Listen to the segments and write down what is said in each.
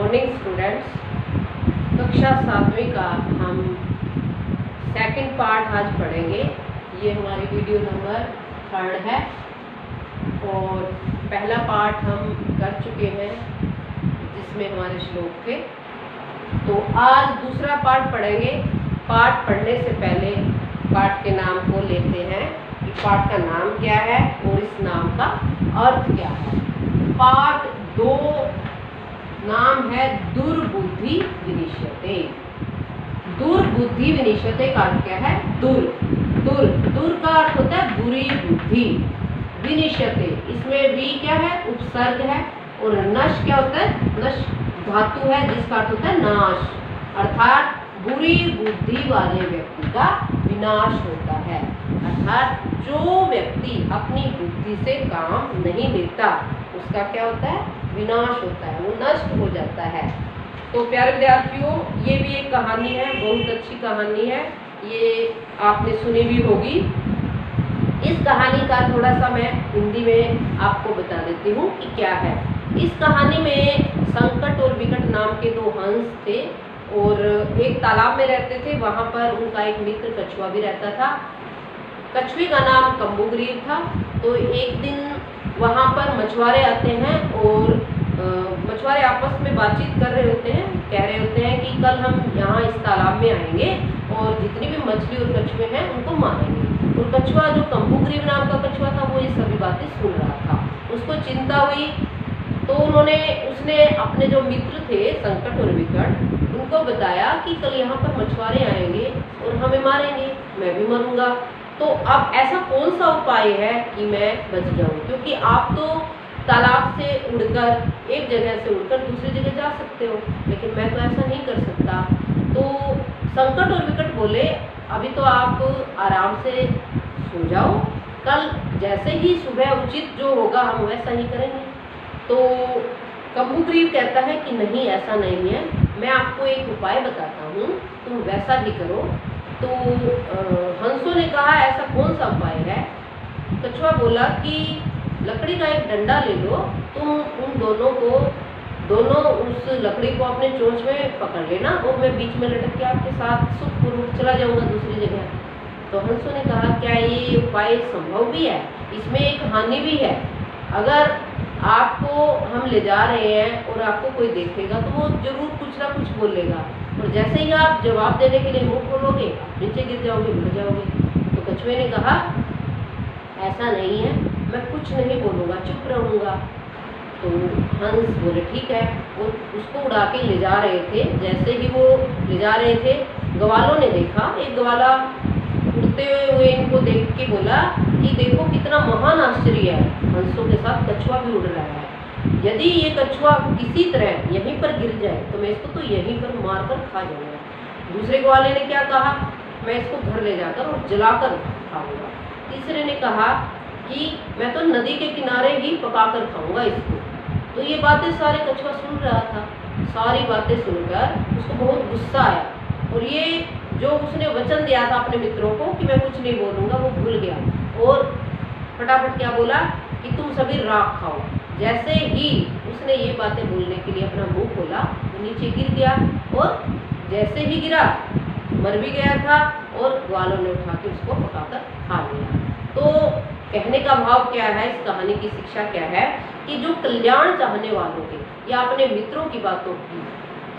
Morning students. कक्षा 7वीं का हम सेकंड पार्ट आज पढ़ेंगे। ये हमारी वीडियो नंबर 3 है और पहला पार्ट हम कर चुके हैं जिसमें हमारे श्लोक थे। तो आज दूसरा पार्ट पढ़ेंगे। पार्ट पढ़ने से पहले पार्ट के नाम को लेते हैं कि पार्ट का नाम क्या है और इस नाम का अर्थ क्या है। पार्ट 2 नाम है दुर्बुद्धि विनिश्यते। दुर्बुद्धि विनिश्यते का अर्थ क्या है? दुर का अर्थ होता है बुरी बुद्धि। विनिश्यते इसमें भी क्या है? उपसर्ग है। और नश क्या होता है? नश धातु है जिसका अर्थ होता है नाश, अर्थात बुरी बुद्धि वाले व्यक्ति का विनाश होता है। अर्थात जो व्यक्ति अपनी बुद्धि से काम नहीं लेता उसका क्या होता है? विनाश होता है, वो नष्ट हो जाता है। तो प्यारे विद्यार्थियों, ये भी एक कहानी है, बहुत अच्छी कहानी है, ये आपने सुनी भी होगी। इस कहानी का थोड़ा सा मैं हिंदी में आपको बता देती हूँ कि क्या है। इस कहानी में संकट और विकट नाम के 2 हंस थे और एक तालाब में रहते थे। वहाँ पर उनका एक मित्र कछुआ भी रहता था। कछुए का नाम कम्बुग्रीव था। तो एक दिन वहाँ पर मछुआरे आते हैं और मछुआरे आपस में बातचीत कर रहे होते हैं, कह रहे होते हैं कि कल हम यहाँ इस तालाब में आएंगे और जितनी भी मछली और कछुए हैं उनको मारेंगे। और कछुआ, जो कम्बुग्रीव नाम का कछुआ था, वो ये सभी बातें सुन रहा था। उसको चिंता हुई तो उसने अपने जो मित्र थे संकट और विकट, उनको बताया कि कल यहाँ पर मछुआरे आएंगे और हमें मारेंगे, मैं भी मरूंगा। तो अब ऐसा कौन सा उपाय है कि मैं बच जाऊं, क्योंकि आप तो तालाब से उड़कर एक जगह से उड़कर दूसरी जगह जा सकते हो, लेकिन मैं तो ऐसा नहीं कर सकता। तो संकट और विकट बोले, अभी तो आप आराम से सो जाओ, कल जैसे ही सुबह उचित जो होगा हम वैसा ही करेंगे। तो कम्बुग्रीव कहता है कि नहीं, ऐसा नहीं है, मैं आपको एक उपाय बताता हूँ, तुम वैसा ही करो। तो हंसों ने कहा, ऐसा कौन सा उपाय है? कछुआ बोला कि लकड़ी का एक डंडा ले लो, तुम उन दोनों उस लकड़ी को अपने चोंच में पकड़ लेना और मैं बीच में लटक के आपके साथ सुखपूर्वक चला जाऊंगा दूसरी जगह। तो हंसों ने कहा, क्या ये उपाय संभव भी है? इसमें एक हानि भी है। अगर आपको हम ले जा रहे हैं और आपको कोई देखेगा तो वो जरूर कुछ ना कुछ बोलेगा और जैसे ही आप जवाब देने के लिए मुंह खोलोगे नीचे गिर जाओगे, मर जाओगे। तो कछुए ने कहा, ऐसा नहीं है, मैं कुछ नहीं बोलूँगा, चुप रहूँगा। तो हंस बोले ठीक है। वो उसको उड़ा के ले जा रहे थे। जैसे ही वो ले जा रहे थे, ग्वालों ने देखा, एक ग्वाला उड़ते हुए इनको देख के बोला कि देखो कितना महान आश्चर्य है, हंसों के साथ कछुआ भी उड़ रहा है। यदि ये कछुआ किसी तरह यहीं पर गिर जाए तो मैं इसको तो यहीं पर मारकर खा जाऊंगा। दूसरे ग्वाले ने क्या कहा, मैं इसको घर ले जाकर और जलाकर खाऊंगा। तीसरे ने कहा कि मैं तो नदी के किनारे ही पकाकर खाऊंगा इसको। तो ये बातें सारे कछुआ सुन रहा था। सारी बातें सुनकर उसको बहुत गुस्सा आया और ये जो उसने वचन दिया था अपने मित्रों को कि मैं कुछ नहीं बोलूँगा, वो भूल गया और फटाफट क्या बोला कि तुम सभी राख खाओ। जैसे ही उसने ये बातें बोलने के लिए अपना मुंह खोला, वो नीचे गिर गया और जैसे ही गिरा मर भी गया था और ग्वालों ने उठा के उसको पकाकर खा लिया। तो कहने का भाव क्या है, इस कहानी की शिक्षा क्या है कि जो कल्याण चाहने वालों के या अपने मित्रों की बातों की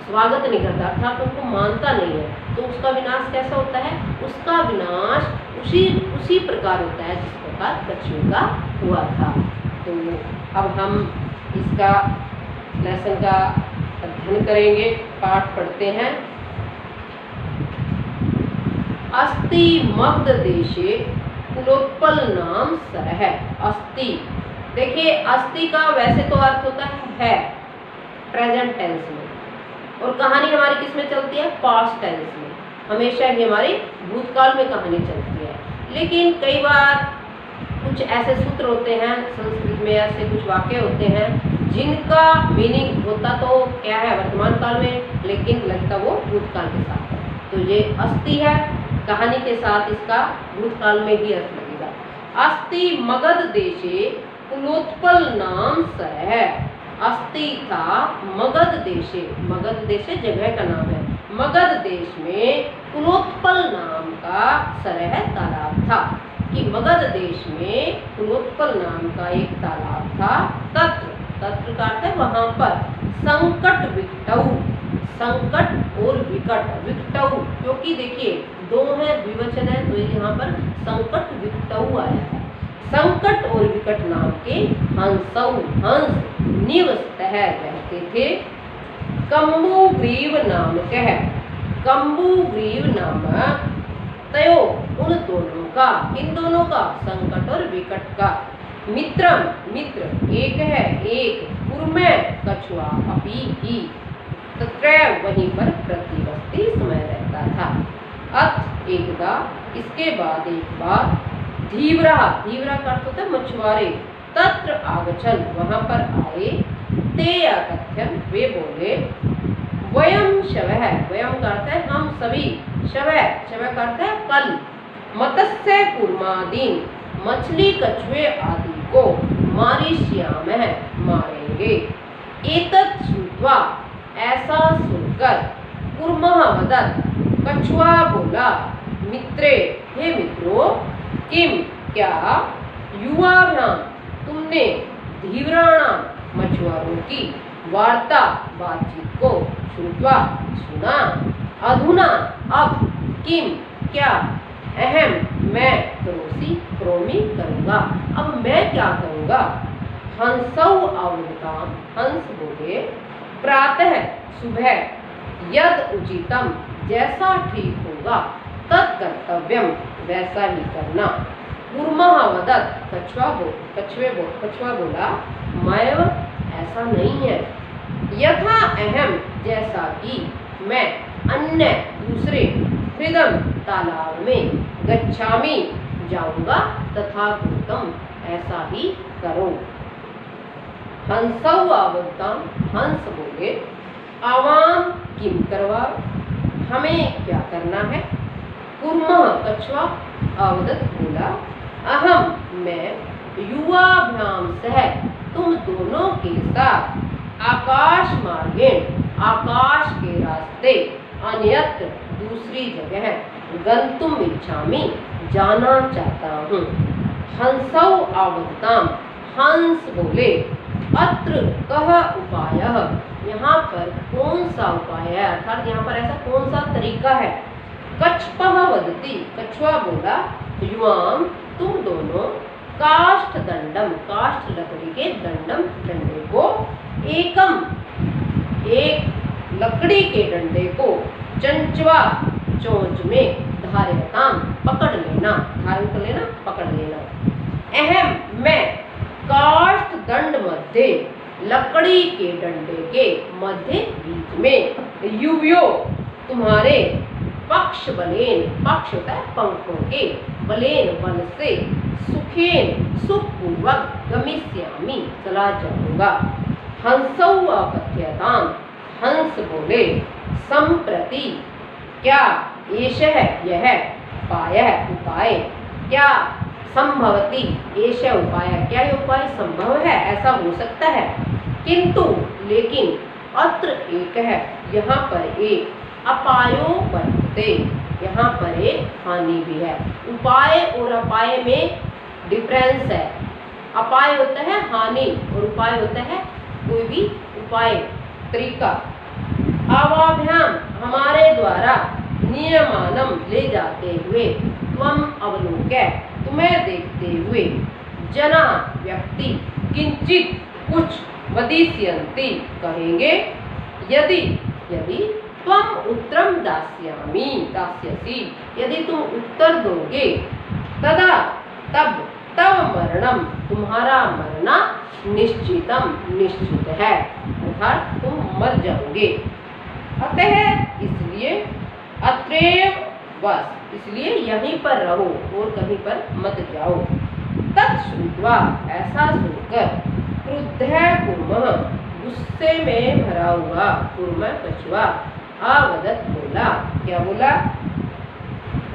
स्वागत नहीं करता, अर्थात उनको मानता नहीं है, तो उसका विनाश कैसा होता है? उसका विनाश उसी प्रकार होता है जिस प्रकार कछुए का हुआ था। तो अब हम इसका लेसन का अध्ययन करेंगे। पाठ पढ़ते हैं। अस्ति मग्ध देशे कुलोत्पल नाम सरह। अस्ति, देखिए अस्ति का वैसे तो अर्थ होता है प्रेजेंट टेंस में, और कहानी हमारी किस में चलती है? पास्ट टेंस में। हमेशा ही हमारी भूतकाल में कहानी चलती है, लेकिन कई बार कुछ ऐसे सूत्र होते हैं संस्कृत में, ऐसे कुछ वाक्य होते हैं जिनका मीनिंग होता तो क्या है वर्तमान काल में, लेकिन लगता वो भूतकाल के साथ है। तो ये अस्ति है, कहानी के साथ इसका भूतकाल में ही अर्थ लगेगा। अस्ति मगध देशे कुलोत्पल नाम सरह। अस्ति था मगध देशे, मगध देशे जगह का नाम है, मगध देश में कुलोत्पल नाम का सरह तालाब था, कि मगध देश में कुलोत्पल नाम का एक तालाब था। तत्र, तत्र का अर्थ है वहां पर, संकट विकटौ, संकट और विकट, विकटौ क्योंकि देखिए दो है, द्विवचन है, तो यहाँ पर संकट विकटौ आया है। संकट और विकट नाम के हंसौ, हंस निवसतः रहते थे। कम्बुग्रीव नाम कह, कम्बुग्रीव नामक तयो उन दोनों का, इन दोनों का, संकट और विकट का, मित्रम मित्र एक है, एक, पूर्व कछुआ अपी ही, तत्रैव वहीं पर प्रतिवस्ती समय रहता था। अथ एकदा, इसके बाद एक बार, धीवरा, धीवरा का अर्थ होता है मछुआरे, तत्र आगछन वहां पर आए, ते अकथ्यन वे बोले, वयम शवः, वयम का अर्थ है हम सभी, शवः, शवः का अर्थ है कल, मत्स्य कूर्मादीन मछली कछुए आदि को मारिष्यामः मारेंगे। एतत् श्रुत्वा ऐसा सुनकर, कूर्मः वदत् कछुआ बोला, मित्रे हे मित्रों, किम क्या, युवाभ्याम तुमने, धीवराणाम मछुआरों की, वार्ता बातचीत को, श्रुत्वा सुना, अधुना अब, किम क्या, अहम मैं, करोसी क्रोमी करूँगा, अब मैं क्या करूँगा। हंसौ आवृताम, हंस बोले, प्रातः सुबह, यद उचितम जैसा ठीक होगा, तत्कर्तव्यम वैसा ही करना। कूर्मः वदत् कछुआ बोला, मैव ऐसा नहीं है, यथा अहम जैसा कि मैं, अन्य दूसरे, हृदम तालाब में, गच्छामि जाऊंगा, तथा कृतम ऐसा ही करो। हंसौ आवृताम, हंस बोले, आवाम किम करवा हमें क्या करना है। कूर्मः कछुआ अवदत् बोला, अहम मैं, युवाभ्याम सह तुम दोनों के साथ, आकाश मार्गेण आकाश के रास्ते, अन्यत्र दूसरी जगह, गंतुम इच्छामि जाना चाहता हूँ। हंसौ आवृताम, हंस बोले, अत्र कह उपायः यहाँ पर कौन सा उपाय है, अर्थात यहाँ पर ऐसा कौन सा तरीका है। कच्छपः वदति, कछुआ बोला, युवाम तुम दोनों, काष्ठ दंडम, काष्ठ लकड़ी के, दंडम डंडे को, एकम एक लकड़ी के डंडे को, चंचवा चोंच में, धार्यताम पकड़ लेना, धारण कर लेना, पकड़ लेना। अहम मैं, काष्ठ दंड मध्य लकड़ी के डंडे के मध्य बीच में, युव्यो तुम्हारे, पक्ष बलेन, पक्ष होता है पंखों के, बलेन बल से, सुखेन सुखपूर्वक, गमिष्यामि चला जाऊंगा। हंसौ अकथ्यताम, हंस बोले, संप्रति क्या, एषः यह, उपायः उपाय, क्या, संभवति एष उपाय, क्या ये उपाय संभव है, ऐसा हो सकता है, किंतु लेकिन, अत्र एक है यहाँ पर एक, अपायो वर्तते यहाँ पर एक हानि भी है। उपाय और अपाय में डिफरेंस है। अपाय होता है हानि और उपाय होता है कोई भी उपाय, तरीका। आवाभ्याम हमारे द्वारा, नियमानम ले जाते हुए, त्वम अवलोक्य तुम्हें देखते हुए, जना व्यक्ति, किंचित कुछ, वदिष्यन्ति कहेंगे, यदि यदि त्वम उत्तरम दास्यामि दास्यसि यदि तुम उत्तर दोगे, तदा तब तव मरणम तुम्हारा मरना निश्चितम निश्चित है, अर्थात तुम मर जाओगे। अतः इसलिए अत्रैव बस, इसलिए यहीं पर रहो और कहीं पर मत जाओ। तत्श्रुत्वा ऐसा सुनकर, क्रुद्धः कूर्मः गुस्से में भरा हुआ कूर्म कछुआ, आवदत् बोला, क्या बोला,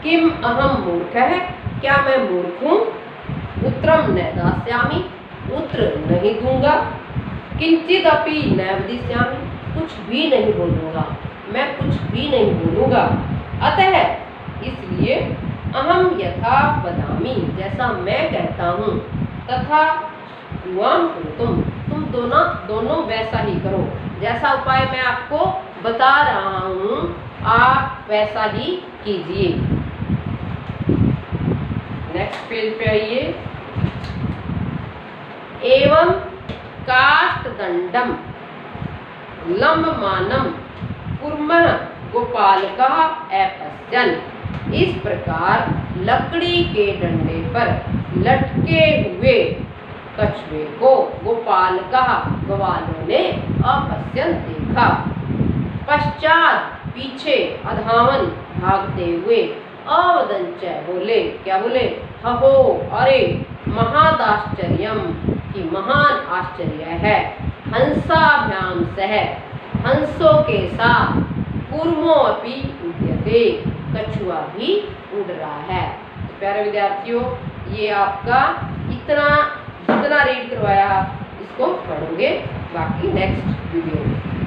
किम अहम मूर्ख है, क्या मैं मूर्ख हूँ, उत्तरम न दास्यामि उत्तर नहीं दूंगा, किंचिदपि न वदिष्यामि, कुछ भी नहीं बोलूँगा, मैं कुछ भी नहीं बोलूँगा। अतः इसलिए अहम यथा वदामि, जैसा मैं कहता हूँ, तथा युवाम तुम दोनों वैसा ही करो। जैसा उपाय मैं आपको बता रहा हूँ आप वैसा ही कीजिए। नेक्स्ट पेज पे आइए। एवं काष्ठदंडम लंबमानम कुर्मः गोपालकः अपश्यन्, इस प्रकार लकड़ी के डंडे पर लटके हुए कछुए को गोपालकः ग्वालों ने अपश्यन् देखा। पश्चात पीछे अधावन भागते हुए अवदंच बोले, क्या बोले? हहो, अरे महादाश्चर्यम, कि महान आश्चर्य है। हंसाभ्याम सह, हंसों के साथ, कूर्मो अपि उड्यते, कछुआ भी उड़ रहा है। तो प्यारे विद्यार्थियों, ये आपका जितना रीड करवाया इसको पढ़ोगे, बाकी नेक्स्ट वीडियो में।